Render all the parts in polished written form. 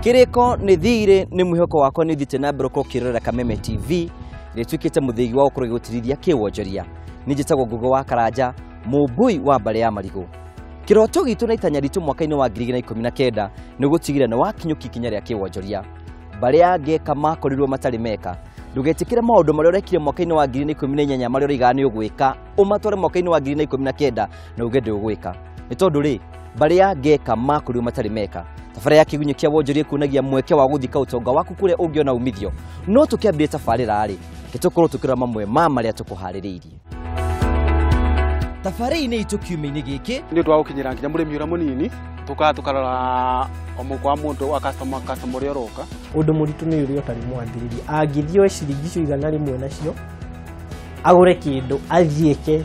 Kiriko ni thire ni mwihoko wakwa ni thite na broko kirorera Kameme TV ritwikite muthigi wa ukuru gutirithia kiwonjoria ni njitagwo Ngugo wa Karanja mubui wa mbale ya marigo kiroto gitu na itanya ritu mwaka-ini wa 2019 ni gutigira na wakinyuki kinya ria kiwonjoria mbale ya ngeka makorirwo matari meka ndugetikire maundu maria urekire mwaka-ini wa 2018 maria urigani ugwika umatware mwaka-ini wa 2019 na ugende ugwika ni tondu ri mbale ya ngeka makorirwo matari meka tafara ya Kiigunyi kia wonjoria kunagia mweke wa guthika utonga waku kuria ungiona umithio no tukiambia tafarira ari gitukorwo tukira mamwe mama ria tukuhaririirie tafari-ini itu kiumia-ini giki ni twa gukinyira nginya murimi ura munini tukarora omukwa mundu wa customer uri roka undu muritu ni uri otari mwambiriria angithio ciringi cio igana rimwe nacio agure kindu athieke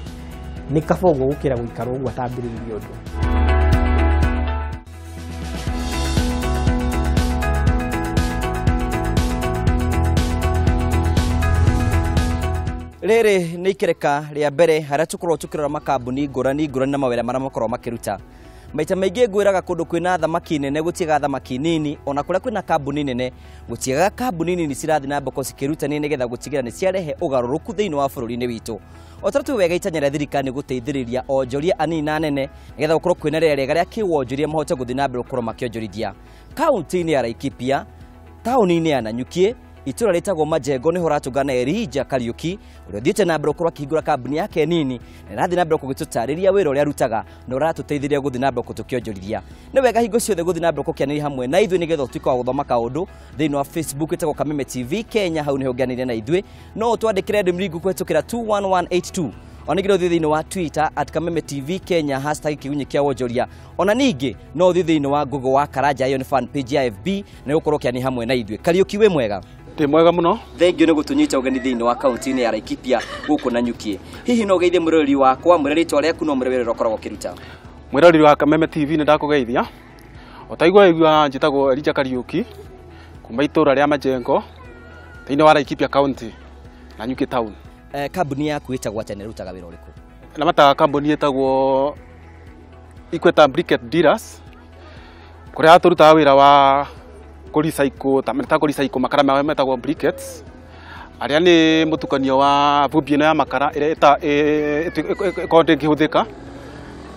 ni kabogo gukira guikara uguo atambiririe undu Rere ni ikereka ria mbere haria tukorwo tukirora makambuni ngurani na mawira maria makorwo makiruta maita maingi ngwiraga kundu kwina thamaki nene gutiga thamaki nini ona kuria kwina kambuni nene gutiga kambuni nini cirathi na mboko cikiruta ni nigetha gutigira ni ciarehe ugaruruku thiini wa bururi-ini witu otaratu wega itanya ria thirikari guteithiriria onjoria anini na nene nigetha gukorwo kwina rega ria kiwonjoria mahote guthi na mbere gukorwo makionjorithia kaunti-ini ya Laikipia tauni-ini ya Nanyuki itura letagwo Majengo ni horatungana Elijah Kariuki uria thiete na mbere ukorwo akihingura kambuni yake nini na rathi na mbere kugitutariria wira uria arutaga na uratuteithiria guthi na mbere kutukionjorithia ni wega hingo ciothe guthi na mbere kukianira hamwe na ithui nigetha tuika wa guthoma kaundu thiini wa Facebook itagwo Kameme TV Kenya hau niho ngianire na ithui no twandikire ndumirigu kwetukira 21182 onigire thiini wa Twitter @Kameme TV Kenya #Kiigunyi kia wonjoria ona ningi no thiini wa Ngugo wa Karanja yo ni fan page ya FB na gukorwo kiani hamwe na ithui Kariuki we mwega Ndi mwega muno thengio ni gutunyita ugeni thiini wa kaunti-ini ya Laikipia guku Nanyuki hihi no geithie mwiroreri wakwa mwiroreri riaku no mwiroreri rokoragwo kiruta mwiroreri wa Kameme TV ni ndakugeithia otaigwa igwa njitagwo Elijah Kariuki kuma itura ria Majengo thiini wa Laikipia county Nanyuki town kambuni yaku itagwo atene rutaga wira uriku na mata kambuni itagwo Ikweta Briquette Dealers kuria turuta wira wa kurecycle tameta kurecycle makara mawe metagwo briquettes aria ni mutukanio wa vumbi ino ya makara ire eta konde ngihuthika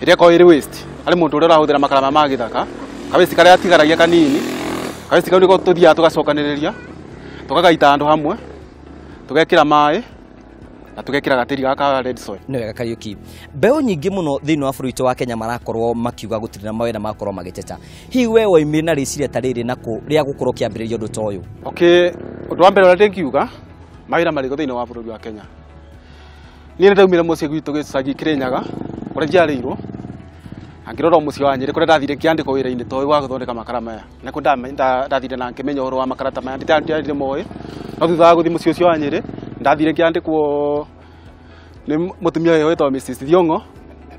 ire ko iri waste ari mundu uria arahuthira makara ma githaka kabeci karia atigaragia kanini kabeci kau niko tuthia tugacokaniriria tukagaita andu hamwe tugekira mai na tugekira gatiri gaka red soil ni wega Kariuki mbeu nyingi muno thiini wa bũrũri wa Kenya marakorwo makiuga gutiri na mawira makorwo magiteta hihi we waimire na riciria tariri nako ria gukorwo kiambiriria undu ta uyu okay undu wa mbere uria ndingiuga mawira mariko thiini wa bũrũri wa Kenya ni ndaumire mucii gwitu gicagi Kirinyaga kuria njiarĩirwo angirora mucii wa Nyeri kuria ndathire kiandiko wira-ini ta uyu wa guthondeka makara maya na ku ndathire na ngimenya uhoro wa makara ta maya ndiandire moe no thutha wa guthi mucii ucio wa Nyeri ndathire kiandikwo ni mutumia uyu wetwa Mrs Thiongo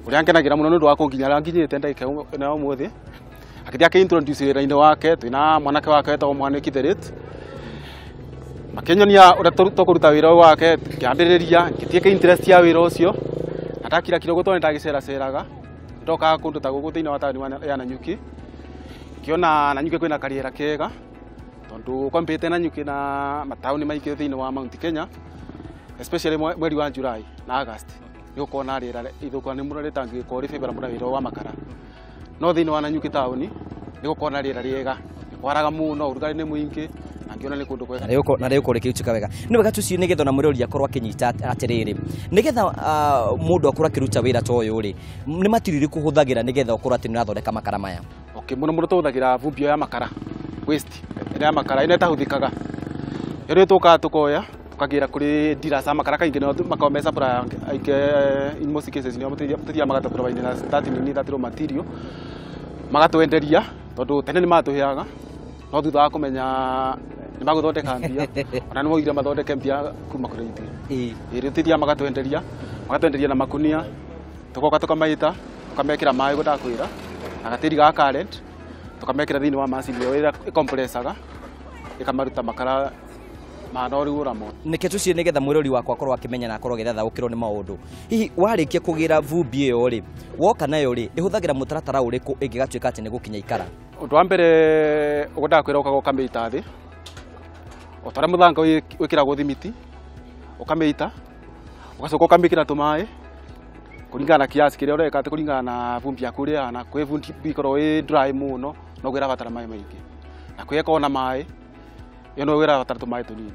uria ngenagira muno nundu wa kunginya ra nginyite ndagika na umuthi akithia ke introduce wira-ini wake twina mwanake wake wetwa Mwaniki Therit makenyonia uria tukuruta wira wake kiambiriria ngitie ke interest ya wira ucio atakira kirogo to ndagicera ceraga ndoka kundu ta guku thiini wa tauni ya Nanyuki kiona Nanyuki kwina kariera kega tondu kompete Nanyuki na matauni maingi thiini wa Mount Kenya especially mweri wa July na August niko na rira ithuko ni murore tangi ko ri fibra mura wa makara no thiini wa Nanyuki tauni niko na rira riega kwaraga muno urugari ni muingi na ngiona ni kundu kwega na rĩu kũrĩ kiutuka wega ni wega tucio nigetha na mwiroreri akorwo akinyita atiriri nigetha mundu akorwo akiruta wira ta uyu ri ni matiriri kuhuthagira nigetha ukorwo ati nirathondeka makara maya okay muno tuhuthagira vumbi ya makara waste ya makara ina tahuthikaga iri tukoya tukagira kuri dealers makara kaingi no makome supply in most cases ni mutia magata provide na starting ni that raw material magatwenderia tondu tene ni matuheaga no thutha wa kumenya ni maguthondeka mbia ona ni moigire mathondeke mbia kuma kuri ithuĩ iri tithia magatwenderia na makunia tukoka tukamaita tukamekira mai gudakwira na gatiri ga current tukamekira thiini wa machine ĩrĩa ĩkompressaga ikamaruta makara no riu ramo nike tucie nigetha mwirori wakwa akorwo akimenya na akorwo getha ukirwo ni maundu hihi warikia kugira vumbi iyo ri woka nayo ri ihuthagira mutaratara uriku ingigatuika ati ni gukinya ikara undu wa mbere ugoda kwira ukagoka meita thi otara muthanga wikira guthimiti ukameita ugacoka ukamikira tumai kuringana na kiasi kiria ureka ati kuringana na vumbi yaku ri ana kwi vumbi ikorwo i dry muno no gwira batara mai maingi na kwi ekona mai yo no gwira batara tumai tunini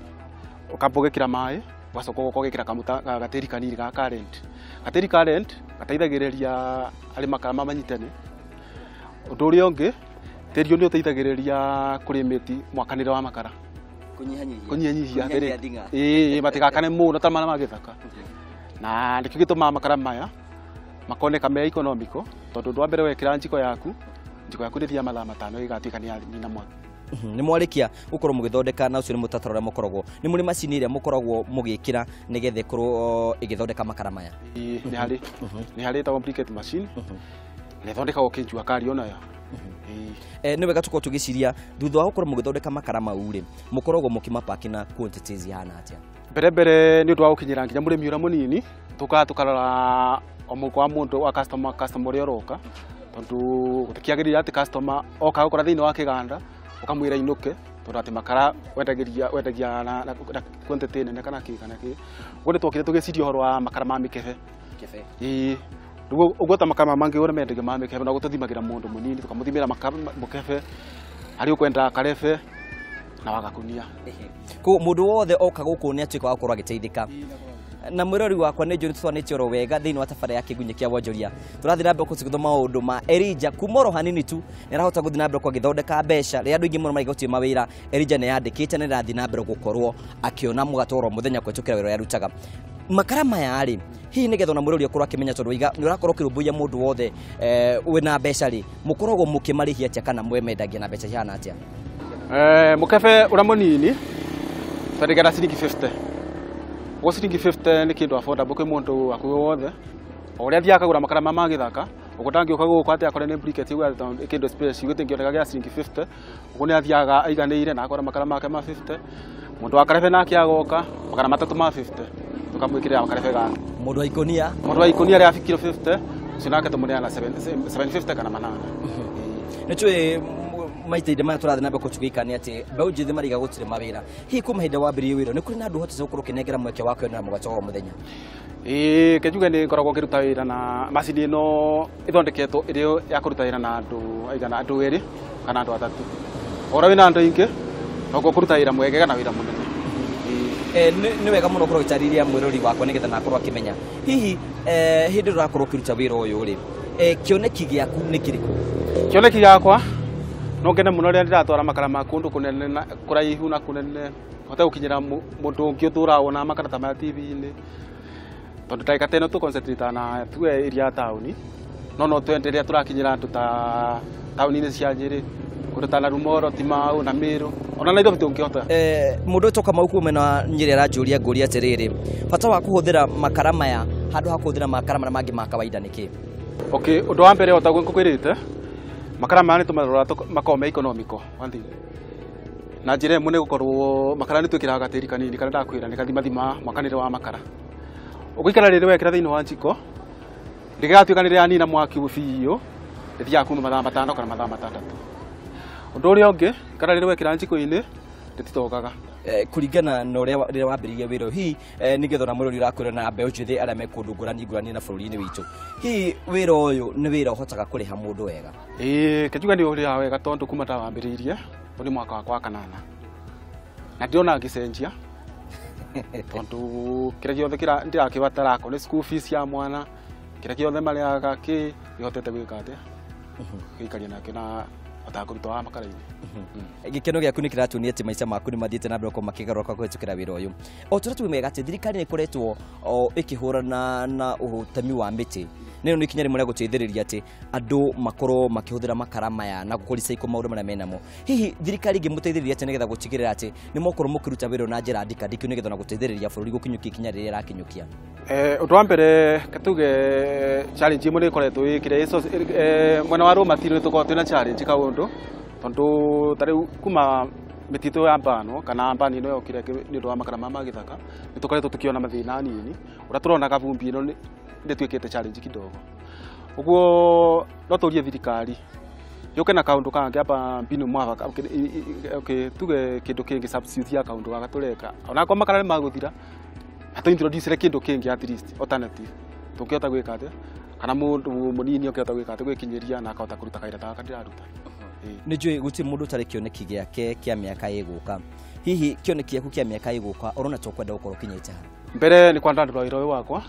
ukambugikira mai ugacoka ukogikira kamuta gatiri kanini ga current gateithagiriria ari makara mamanyitane undu uria ungi tiri ni uteithagiriria kurimiti mwakanire wa makara kunyihanyihia matigakane muno ta mana magithaka na ndikio gituma makara maya makoneka me economical tondu ndwa mbere wekira njiko yaku ndithia mathaa matano igatuika ni nina mwaki ni mwarikia gukorwo mugithondeka na ucio ni mutatara uria mukoragwo ni muri macini iria mukoragwo mugikira nigethe korwo igithondeka makara maya ni hari ta complicate machine ni thondeka ukinjua kari ona ya ni wega tukorwo tugiciria thutha wa gukorwo mugithondeka makara mau ri mukoragwo mukimapaki na quantities ihana atia mbere ni undu wa gukinyira nginya murimi ura munini tukarora omuko wa mundu wa customer uria roka tondu gutikiagirira ati customer oka gukora thiini wa kiganda ukamwira inuke tondu ati makara wendagia na quantity nene kana ki gundi twokire tugiciria uhoro wa makara ma mikebe ugota makara mangi ure mendagia ma mikebe na gututhimagira mundu munini tukamuthimira makara mukebe ari ukwenda karebe na wagakunia ko mundu wothe oka guku ni atuika wa korwo agiteithika na mwirori wakwa ni njuri twanitio ro wega thiini wa tabara ya Kiigunyi kia Wonjoria turathira mbere kucigitho maundu ma Elija kumoro hanini tu nirahota guthina mbere kwa githondeka mbeca ria andu ingi muno maigotie mawira Elija ne yandikite ne rathina mbere gukorwo akiona mugatoro muthenya kwetukira wira yarutaga makara maya ari hihi nigetha na mwirori akorwo akimenya tondu iga ni urakorwo kirumbuia mundu wothe wina mbeca ri mukoragwo mukimarihia atia kana mwemendagia na mbeca hana atia mukebe ura munini twandigana ciringi 50 ciringi 50 ni kindu affordable kwi mundu akuwe wothe uria thia akagura makara ma githaka ugutangi ukaguka ati akore ni briquette igu kindu space gutingioneka gia ciringi 50 ugu ni athiaga aiganiire na akora makara make ma 50 mundu wa karebe nake agoka makara matatu ma 50 tukamwikirira makarebe gake mundu wa ikonia ria afikiro 50 sinake tumunia na 750 kana manana nichwe maite maya turathina mbere kucugikani ati mbeu njithi mariga gutire mawira hi kuma hinda wambirie wira ni kuri na andu hoteze gukorwo kinengera mweke wako na mugacogo muthenya kejuge ni ngoragwo kiruta wira na macini no ithondeketwo irio ya kuruta wira na andu aigana andu eri kana andu atatu ora wina andu ingi no kuruta wira mwegega na wira munene ni wega muno korwo gicariria mwirori wakwa nigetha na akorwo akimenya hihi hindi urakorwo kiruta wira uyu ri kioneki giaku ni kiriku kioneki giakwa no ngene muno ria ndiratwara makara ma kundu kunene na kuraihu na kunene hote gukinyira mundu ungi utura wona makara ta ma TV-ini tondu ndaika teno tu concentrate na tuwe area town no twenderia turakinyira andu ta town-ini cia Njiri kundu ta Narumoro Timau na Miru ona na indo tungihota mundu toka mauku mena Njiri aranjuria nguri atiriri bata wa kuhuthira makara maya handu ha kuhuthira makara mara mangi ma kawaida niki okay undu wa mbere ota gwinkukwirite makara maya ni tumarora makome economical wanthi na njira imwe ni gukorwo makara ni twikiraga gatiri kanini kana ndakwira ni kathima mwakanire wa makara uguikara riri wekira thiini wa njiko ndigatuika ni ria nina mwaki ubiyo ndithia kuma mathaa matano kana mathaa matandatu undu uria ungi kana riri wekira njiko-ini ndititogaga kuringana na uria wambiririe wira hi nigetha na mwirori urakwira na mbeu njithi aria me kundu ngurani na bururi-ini witu hi wira uyu ni wira uhotaga kuriha mundu wega kejuga ni uria wega tondu kuma ta wambiririe uni mwaka wakwa kanana na ndiona ngicenjia tondu kira giothe kira ndirakibatara ko ni school fees ya mwana kira giothe mariaga ki ihotete gwika atia gikaria nake na atakuruta wa makara-ini gikeno giaku ni kiratunia ati maica maku ni mathiete na mbere ko makigaruka kuhitukira wira uyu o turatu wimega ati thirikari ni koretwo ikihurana na uhutami wa miti nino ni kinyari muria guteithiriria ati andu makorwo makihuthira makara maya na gukurica iko maundu maria menamo hihi thirikari ngimuteithiriria ati nigetha gutigirira ati ni mokorwo mukiruta wira na njira ndikandiki nigetha na guteithiriria bururi gukinyukia ikinya riria rakinyukia undu wa mbere katuge challenge imwe ni koretwo ikire mwena wa raw material tukorwo twina challenge kaundu tondu tari kuma mititu ya mbano kana mbani no yokire ni ndo makara mama githaka nitukoretwo tukiona mathina nini ura turona kavumbi ino ndi twikite challenge kidogo uguo no turie thirikari yoke na kaundu kange apa mbinu mwaka okay tuge kindu kingi substitute ya kaundu gatureka ona kwa makara maguthira atu introduce kindu kingi at least alternative tukiota gwika ate kana mundu munini okiota gwika ate gwikinyiria na akahota kuruta kaira ta ndiraruta ni njui guti mundu tari kioneki giake kia miaka iguka hihi kioneki yaku kia miaka iguka urona tokwenda gukoro kinyite ha mbere ni kwanda ndwiro wi wakwa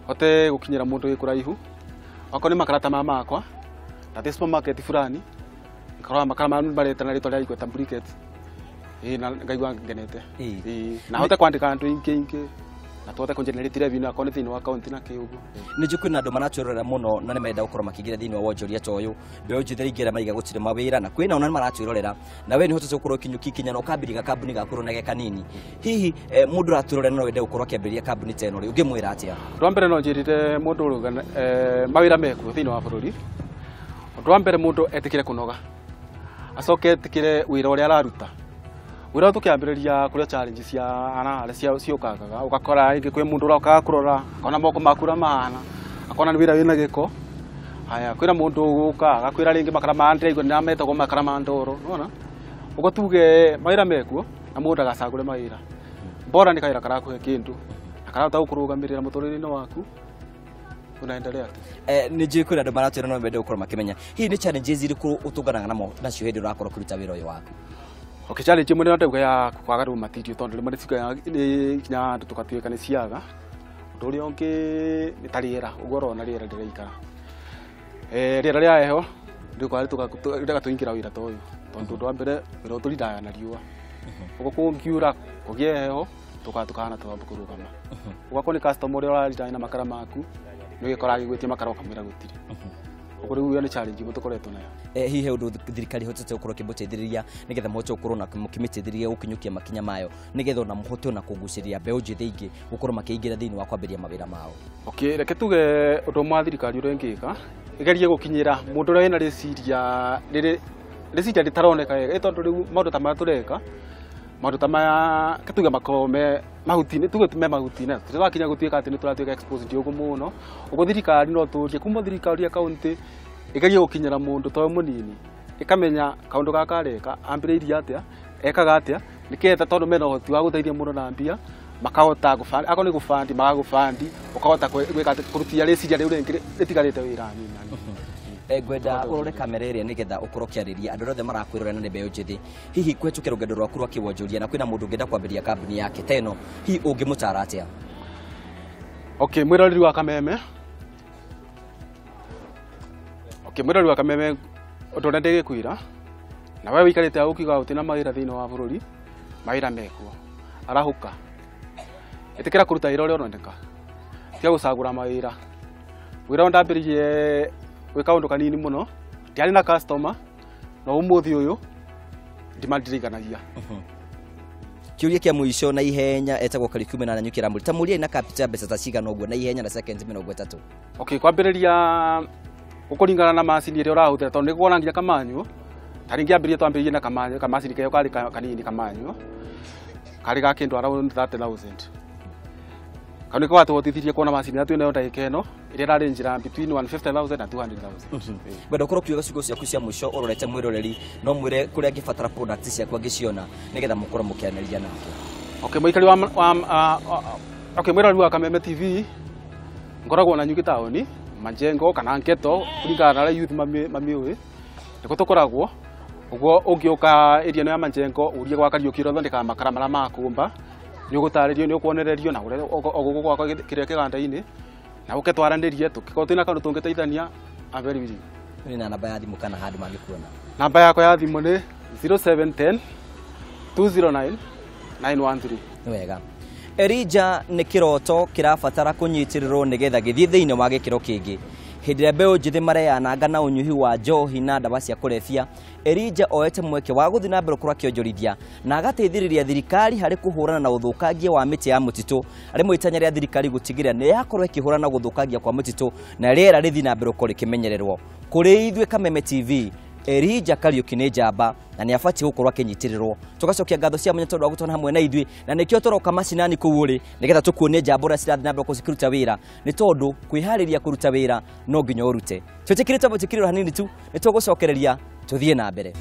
hote gukinyira mundu wikuraihu akoni makarata mama akwa na supermarket fulani nkarwa makara manu baretana rito rya igweta briquet na ngaigwa ngenete na hote kwandika andu ingi na tuote kugenerate revenue akoni thini wa account na kiugo ni njukwi na andu maraturora muno na ni menda gukoro makigira thini wa wonjoria toyo beo njitheri ngira maiga gutire mawira na kwina ona maraturorera na we ni hote gukoro kinyuki kinya no kambiriga kambuni gakuru na kanini hihi mundu raturora no wende gukoro kiambiria kambuni teno ri ungimwira atia rwambere no njirite mundu rugana mawira meku thini wa bururi ndwa mbere mundu etikire kunoga acoke etikire wira uria araruta wira tukiambiriria kuria challenge cia ana cia ciukaga ugakora ingi kwi mundu uroka kurora akona moko makura mahana akona ni wira wina giko haya kwira mundu uguka agakwira ringi makara mandre igwa na metagwo makara mandoro unaona ugo tuge mawira meku na mundu agacagure mawira bora ni kaira karakuhe kindu akara utakurugamirira muturire-ini waku unaendelea tu ni njui kwina andu maratura no mende gukoro makimenya hihi ni challenges iriku utunganaga namo nacio hindi urakoro kuruta wira uyu waku okay challenge imwe no ndauga ya kwaga ru matirio tondu rimwe cika ni kinya andu tukatuika ni ciaga undu uria ungi ni tariera ugoro na riera ndiraikara riera ria heho ndikwari tukatuingira wira toyu tondu ndo mbere wira turindaga na riua ugo kungiura kugie heho tukatukana twamba kurugama ugo ni customer uria urarita na makara maku no gikora gigwitie makara ukamwira gutiri ukuri uyu ni challenge mutukoretwo nayo hihi undu thirikari hotete gukoro kimuteithiriria nigetha moche gukoro na kimiteithiriria gukinyukia makinya mayo nigetha na muhote na kuguciria mbeu njithe ingi gukoro makiingira thini wa kwambiria mawira mao okay reke tuge undu mwa thirikari uria ngika igerie gukinyira mundu uria ina riciria ritaroneka wega tondu riu maundu ta matureka maundu ta maya kituge makome mahutini tuge tume mahutini tutakinya gutuika ati ni turatuika exposed yogo muno ugo thirikari no turie kuma thirikari ya county igerie gukinyira mundu to munini ikamenya kaundu gakareka ambiriria atia ekaga atia niketha tondu mena uhoti wa guteithia mundu na mbia makahota gufandi akoni gufandi magagufandi ukahota gwika kurutia reciria riu ringi ritigarite wira nini gwenda urore kamera iria nigetha ukoro kiariria andu othe marakwirora na mbeu njithi hihi kwetukira rugendo rwaku rwa kiwonjoria na kwina mundu ngenda kwambiria kambuni yake teno hihi ungimutara atia okay mwirori wa kameme mwirori wa kameme ndona ndigikwira na wewe wikarite ukiga utina mawira thini wa bururi mawira mekuo arahuka itikira kuruta ira uria urondeka tia gucagura mawira wira ndambiririe wika undu kanini muno tiari na customer no umuthi uyu ndimandiriganagia kiuria kia muico na ihenya etagwo curriculum na nyukira muri tamuria ina capital mbeca ta cigana uguo na ihenya na seconds 30 okay kwambiriria ukuringana na macini iria urahuthira tondu niguona nginya kamanyu taringi ambirie twambirie na kamanyu kamacini kayo kari kanini kamanyu kari ga kindu around 30,000 kaniko watu wotithirie kuona macini atu ina ndagika ino iria rari njira between 150,000 and 200,000 gwenda koro kiuga ciugo ciaku cia muico urorete mwiroreri no mwire kuria ngibatara products ciaku angiciona nigetha mukoro mukianiriria nake okay muikari wa okay mwiroreri wa Kameme TV ngoragwo na nyuki taoni majengo kana nketo kuringana na youth mamiwe niko tukoragwo uguo ungiuka area no ya majengo urie gwa kariukiro thondeka makara mara makumba ni ugutaririo ni ukuonererio na ogugo gwakwa kiria kiganda-ini na uketwarandirie tukiko twina kandu tungiteithania very busy ni na namba ya thimu kana handu mangikuona namba yakwa ya thimu ni 0710 209 913 wega Erija ni kiroto kirabatara kunyitiriro nigetha githie thiini wa gikiro kingi hindire mbeu njithi mareananga na unyuhi wa njohi na ndawa cia kurefia Erija oete mweke wa guthi na mbere kura kionjorithia na agateithiriria thirikari hari kuhurana na uthukangia wa miti ya mutitu ari mwitanya ria thirikari gutigira ni yakorwo ikihurana na guthukangia kwa mutitu na riera rithi na mbere kuri kimenyererwo kuri ithwe Kameme TV Elijah Kariuki nĩ njamba na nĩ abatie gũkorwo akĩnyitĩrĩrwo. Tugacokia ngatho cia Munya tondũ wa gũtona hamwe na ithuĩ na nĩkĩo tũroka macinani kũu rĩ nĩgetha tũkuonie njamba ũrĩa cirathiĩ na mbere kũruta wĩra nĩ tondũ kwĩharĩria kũruta wĩra no nginya ũrute. Twĩtĩkĩrĩte mũtikĩrĩro hanini tu nĩ tũgũcokereria tũthiĩ na mbere.